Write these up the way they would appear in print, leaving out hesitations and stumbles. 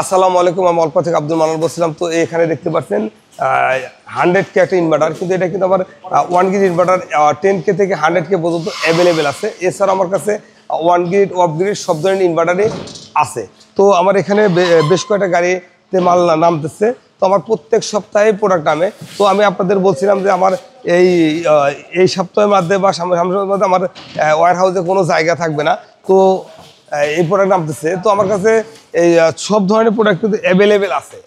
আসসালামু আলাইকুম। আমি অল্প থেকে আব্দুল মান্নান বলছিলাম। তো এখানে দেখতে পাচ্ছেন 100K একটা ইনভার্টার, কিন্তু এটা কিন্তু আমার 1 গ্রিড ইনভার্টার 10K থেকে 100K পর্যন্ত অ্যাভেলেবেল আছে। এছাড়া আমার কাছে 1 গ্রিড অফ গ্রিড সব ধরনের ইনভার্টারই আছে। তো আমার এখানে বেশ কয়েকটা গাড়িতে মাল নামতেছে। তো আমার প্রত্যেক সপ্তাহে প্রোডাক্ট নামে। তো আমি আপনাদের বলছিলাম যে আমার এই সপ্তাহের মধ্যে বা সামনের মধ্যে আমার ওয়্যার হাউসে কোনো জায়গা থাকবে না। তো এই প্রোডাক্ট নামতেছে। তো আমার কাছে এই সব ধরনের প্রোডাক্ট কিন্তু অ্যাভেলেবেল আছে।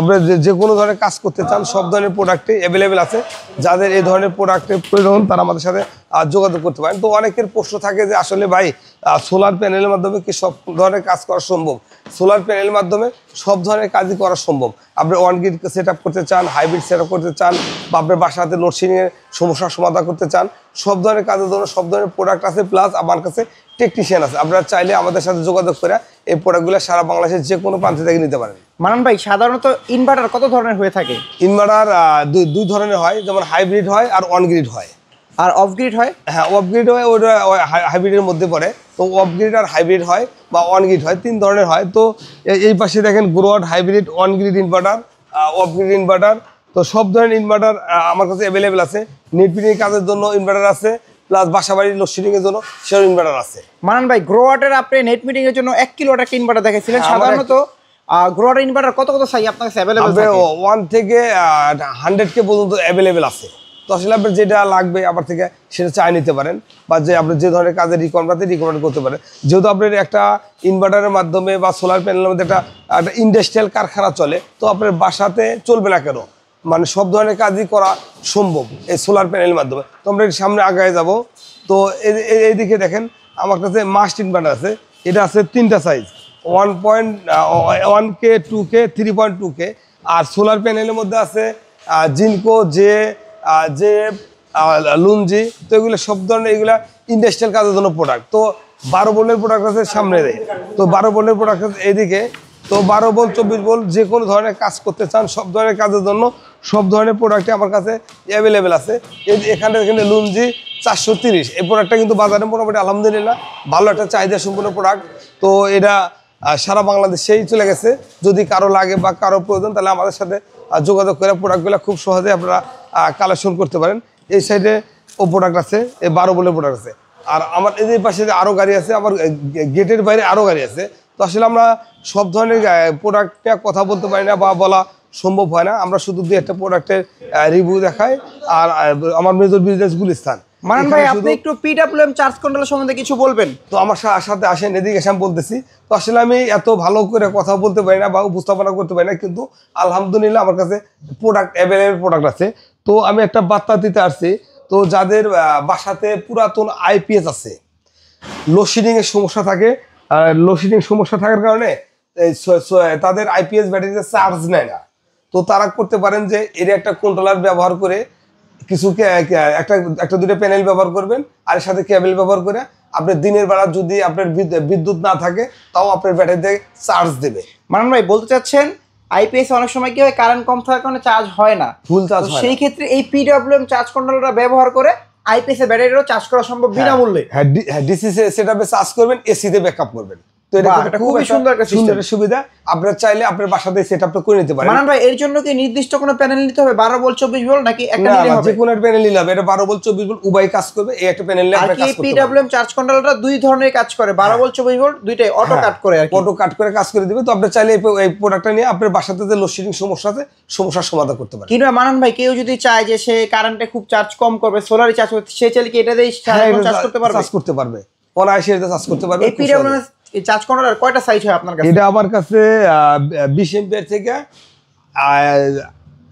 আপনারা যে কোনো ধরনের কাজ করতে চান সব ধরনের প্রোডাক্টই অ্যাভেলেবেল আছে। যাদের এই ধরনের প্রোডাক্টের প্রয়োজন তারা আমাদের সাথে যোগাযোগ করতে পারেন। তো অনেকের প্রশ্ন থাকে যে আসলে ভাই সোলার প্যানেলের মাধ্যমে কি সব ধরনের কাজ করা সম্ভব? সোলার প্যানেলের মাধ্যমে সব ধরনের কাজই করা সম্ভব। আপনি 1 গ্রিড সেট আপ করতে চান, হাইব্রিড সেট আপ করতে চান, বা আপনার বাসাতে লোডশেডিংয়ের সমস্যার সমাধান করতে চান, সব ধরনের কাজের জন্য সব ধরনের প্রোডাক্ট আছে। প্লাস আমার কাছে টেকনিশিয়ান আছে। আপনারা চাইলে আমাদের সাথে যোগাযোগ করে এই প্রোডাক্টগুলো সারা বাংলাদেশের যে কোনো প্রান্ত থেকে নিতে পারেন। মানান ভাই, সাধারণত ইনভার্টার কত ধরনের হয়ে থাকে? ইনভার্টার দুই ধরনের হয়, যেমন হাইব্রিড হয় আর 1 গ্রিড হয়। আর অফ গ্রিড হয়? হ্যাঁ, অফ গ্রিড হয়, ওটা হাইব্রিডের মধ্যে পড়ে। তো অফ গ্রিড আর হাইব্রিড হয় বা 1 গ্রিড হয়, 3 ধরনের হয়। তো এই পাশে দেখেন Growatt hybrid, 1 grid inverter, off grid inverter. তো সব ধরনের ইনভার্টার আমার কাছে অ্যাভেলেবেল আছে। নেট ফিটিং কাজের জন্য ইনভার্টার আছে, প্লাস বাসাবাড়ির লোডশেডিংয়ের জন্য সেও ইনভার্টার আছে। মানান ভাই, গ্রোয়াটের আপনি নেট মিটিং এর জন্য 1 কিলোওয়াট একটা ইনভার্টার দেখাইছিলেন। সাধারণত গ্রোয়াটের ইনভার্টার কত সাইজ আপনার কাছে অ্যাভেলেবেল থাকে? 1 থেকে 100K পর্যন্ত অ্যাভেলেবেল আছে। তো আসলে আপনার যেটা লাগবে আমার থেকে সেটা চাই নিতে পারেন, বা যে আপনি যে ধরনের কাজে রিকমেন্ড করতে পারেন। যেহেতু আপনার একটা ইনভার্টারের মাধ্যমে বা সোলার প্যানেলের মধ্যে একটা ইন্ডাস্ট্রিয়াল কারখানা চলে, তো আপনার বাসাতে চলবে না কেন? মানে সব ধরনের কাজই করা সম্ভব এই সোলার প্যানেলের মাধ্যমে। তো আমরা সামনে আগায় যাব। তো এইদিকে দেখেন আমার কাছে মাস্ট ইনভার্টার আছে। এটা আছে 3টা সাইজ, 1.1K, 2K, 3.2K। আর সোলার প্যানেলের মধ্যে আছে জিনকো, যে লুঞ্জি। তো এগুলো সব ধরনের এগুলা ইন্ডাস্ট্রিয়াল কাজের জন্য প্রোডাক্ট। তো 12 ভোল্টের প্রোডাক্ট আছে সামনে দেয়। তো 12 ভোল্টের প্রোডাক্ট আছে এইদিকে। তো 12 ভোল্ট, 24 ভোল্ট, যে কোনো ধরনের কাজ করতে চান সব ধরনের কাজের জন্য সব ধরনের প্রোডাক্টই আমার কাছে অ্যাভেলেবেল আছে। এখানে লুঞ্জি 430, এই প্রোডাক্টটা কিন্তু বাজারে মোটামুটি আলহামদুলিল্লাহ ভালো একটা চাহিদা সম্পূর্ণ প্রোডাক্ট। তো এটা সারা বাংলাদেশেই চলে গেছে। যদি কারো লাগে বা কারো প্রয়োজন তাহলে আমাদের সাথে যোগাযোগ করে প্রোডাক্টগুলো খুব সহজে আপনারা কালেকশন করতে পারেন। এই সাইডে ও প্রোডাক্ট আছে, এই 12 ভোল্টের প্রোডাক্ট আছে। আর আমার এই পাশে আরও গাড়ি আছে, আমার গেটের বাইরে আরও গাড়ি আছে। তো আসলে আমরা সব ধরনের প্রোডাক্টে কথা বলতে পারি না বা বলা সম্ভব হয় না। আমরা শুধু 2-একটা প্রোডাক্টের রিভিউ দেখাই। আর আমার মেজর বিজনেস গুলিস্তান। মানান ভাই, আপনি একটু পিডব্লিউএম চার্জ কন্ট্রোল সম্বন্ধে কিছু বলবেন? তো আমার সাথে আসেন, এদিকে এসে আমি বলতেছি। তো আসলে আমি এত ভালো করে কথা বলতে পারি না বা উপস্থাপনা করতে পারি না, কিন্তু আলহামদুলিল্লাহ আমার কাছে প্রোডাক্ট অ্যাভেলেবেল প্রোডাক্ট আছে। তো আমি একটা বার্তা দিতে আসছি। তো যাদের বাসাতে পুরাতন আইপিএস আছে, লোডশেডিংয়ের সমস্যা থাকে, লোডশেডিং সমস্যা থাকার কারণে তাদের আইপিএস ব্যাটারিতে চার্জ নেয় না। তো তারা করতে পারেন যে এর একটা কন্ট্রোলার ব্যবহার করে একটা দুটো প্যানেল ব্যবহার করবেন, আর এর সাথে কেবল ব্যবহার করে আপনি দিনের বেলা যদি আপনার বিদ্যুৎ না থাকে তাও আপনার ব্যাটারিতে চার্জ দেবে। মানান ভাই, বলতে চাচ্ছেন আইপিএস অনেক সময় কি হয়, কারেন্ট কম থাকার কারণে চার্জ হয় না, ফুল চার্জ হয়। সেই ক্ষেত্রে এই পিডব্লিউএম চার্জ কন্ট্রোলারটা ব্যবহার করে আইপিএস এর ব্যাটারিও চার্জ করা সম্ভব বিনামূল্যে। হ্যাঁ, ডিসি সেটআপে চার্জ করবেন, এসিতে ব্যাকআপ করবেন। তো এটা খুবই সুন্দর একটা সুবিধা। আপনারা চাইলে আপনার বাসাতে সেটআপটা করে নিতে পারেন। মানান ভাই, এর জন্য কি নির্দিষ্ট কোনো প্যানেল নিতে হবে? 12 ভোল্ট 24 ভোল্ট নাকি একটা নিলে হবে? যে কোনো একটা প্যানেল নিলে হবে। এটা 12 ভোল্ট 24 ভোল্ট উভয় কাজ করবে। এই একটা প্যানেল নিয়ে আপনি কাজ করতে পারবেন। পিডব্লিউএম চার্জ কন্ট্রোলারটা দুই ধরনের কাজ করে, 12 ভোল্ট 24 ভোল্ট, দুইটাই অটো কাট করে আর কি। অটো কাট করে কাজ করে দিবে। তো আপনি চাইলে এই প্রোডাক্টটা নিয়ে আপনার বাসাতে যে লোডশেডিং সমস্যা আছে সমস্যার সমাধান করতে পারেন। কিন্তু মানান ভাই, কেউ যদি চায় যে সে কারেন্টে খুব চার্জ কম করবে, সোলারে চার্জ করতে, সে চাইলে কি এটা দিয়ে চার্জ করতে পারবে? চার্জ করতে পারবে, অনায়াসে এটা চার্জ করতে পারবে। এই পিডব্লিউএম চার্জ কন্ট্রোলার কয়টা সাইজ হয় আপনার কাছে? এটা আমার কাছে 20 এম্পিয়ার থেকে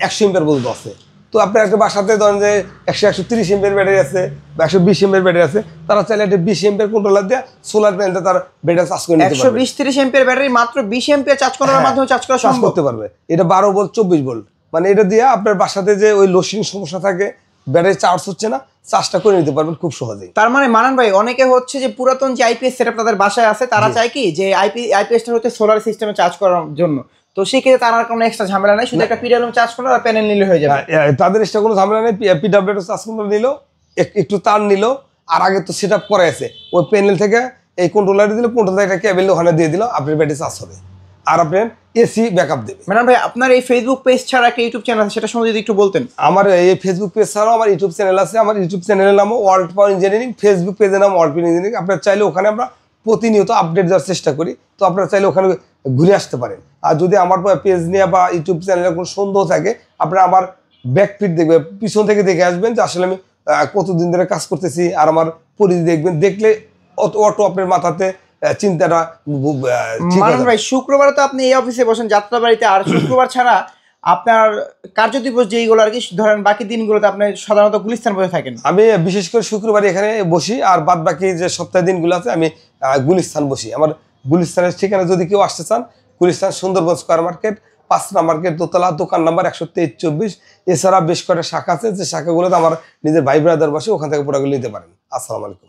100 এম্পিয়ার পর্যন্ত আছে। তো আপনার একটা বাসাতে ধরেন যে 130 এম্পিয়ার ব্যাটারি আছে বা 120 এম্পিয়ার ব্যাটারি আছে, তারা চাইলে একটা 20 এম্পিয়ার কন্ট্রোলার দিয়ে সোলার প্যানেলটা তার ব্যাটারি চার্জ করে নিতে পারবে। 120-30 এম্পিয়ার ব্যাটারি মাত্র 20 এম্পিয়ার চার্জ করার মাধ্যমে চার্জ করা সম্ভব করতে পারবে। এটা 12 ভোল্ট 24 ভোল্ট, মানে এটা দিয়ে আপনার বাসাতে যে ওই লোডশেডিং সমস্যা থাকে, ব্যাটারি চার্জ হচ্ছে না, চার্জটা করে নিতে পারবেন খুব সহজেই। তার মানে মানান ভাই, অনেকে হচ্ছে যে পুরাতন যে আইপিএস সেটআপ তাদের বাসায় আছে, তারা চায় কি যে আইপিএসটা হচ্ছে সোলার সিস্টেমে চার্জ করার জন্য। তো সেই ক্ষেত্রে তার আর কোনো এক্সট্রা ঝামেলা নাই, শুধু একটা পিডব্লিউএম চার্জ করার আর প্যানেল নিলে হয়ে যাবে। তাদের এক্সট্রা কোনো ঝামেলা নেই। পিডব্লিউএম চার্জ কন্ট্রোলার নিল, একটু তার নিল, আর আগে তো সেটআপ করা আছে, ওই প্যানেল থেকে এই কন্ট্রোলারে দিল, কন্ট্রোলার একটা কেবল ওখানে দিয়ে দিল, আপনার ব্যাটারি চার্জ হবে। আর আপনার এসি ব্যাকআপ দেবে। ম্যাডাম ভাই আপনার এই ফেসবুক পেজ ছাড়া একটা ইউটিউব চ্যানেল আছে, সেটা সম্বন্ধে যদি একটু বলতেন। আমার এই ফেসবুক পেজ ছাড়াও আমার ইউটিউব চ্যানেল আছে। আমার ইউটিউব চ্যানেলের নাম ওয়ার্ল্ড পাওয়ার ইঞ্জিনিয়ারিং, ফেসবুক পেজের নাম ওয়ার্ল্ড পাওয়ার ইঞ্জিনিয়ারিং। আপনারা চাইলে ওখানে আমরা প্রতিনিয়ত আপডেট দেওয়ার চেষ্টা করি, তো আপনারা চাইলে ওখানে ঘুরে আসতে পারেন। আর যদি আমার পেজ নিয়ে বা ইউটিউব চ্যানেলে কোনো সন্দেহ থাকে, আপনারা আমার ব্যাকফিট দেখবেন, পিছন থেকে দেখে আসবেন যে আসলে আমি কতদিন ধরে কাজ করতেছি, আর আমার পরিধি দেখবেন। দেখলে অটো আপনার মাথাতে চিন্তাটা ঠিক মানন আছে। ভাই শুক্রবার তো আপনি এই অফিসে বসেন যাত্রাবাড়িতে, আর শুক্রবার ছাড়া আপনার কার্যদিবস যেইগুলো আর কি ধরেন বাকি দিনগুলোতে আপনি সাধারণত গুলিস্তান বসে থাকেন। আমি বিশেষ করে শুক্রবার এখানে বসি, আর বাদ বাকি যে সপ্তাহের দিনগুলো আছে আমি গুলিস্তান বসি। আমার গুলিস্তানের ঠিকানা যদি কেউ আসতে চান, গুলিস্তান সুন্দরবন স্কয়ার মার্কেট, 5 নম্বর গেট, দোতলা, দোকান নাম্বার 123-24। এছাড়া বেশ কয়েকটা শাখা আছে, যে শাখাগুলোতে আমার নিজের ভাই ব্রাদার বসে, ওখান থেকে প্রোডাক্টগুলো নিতে পারেন। আসসালামু আলাইকুম।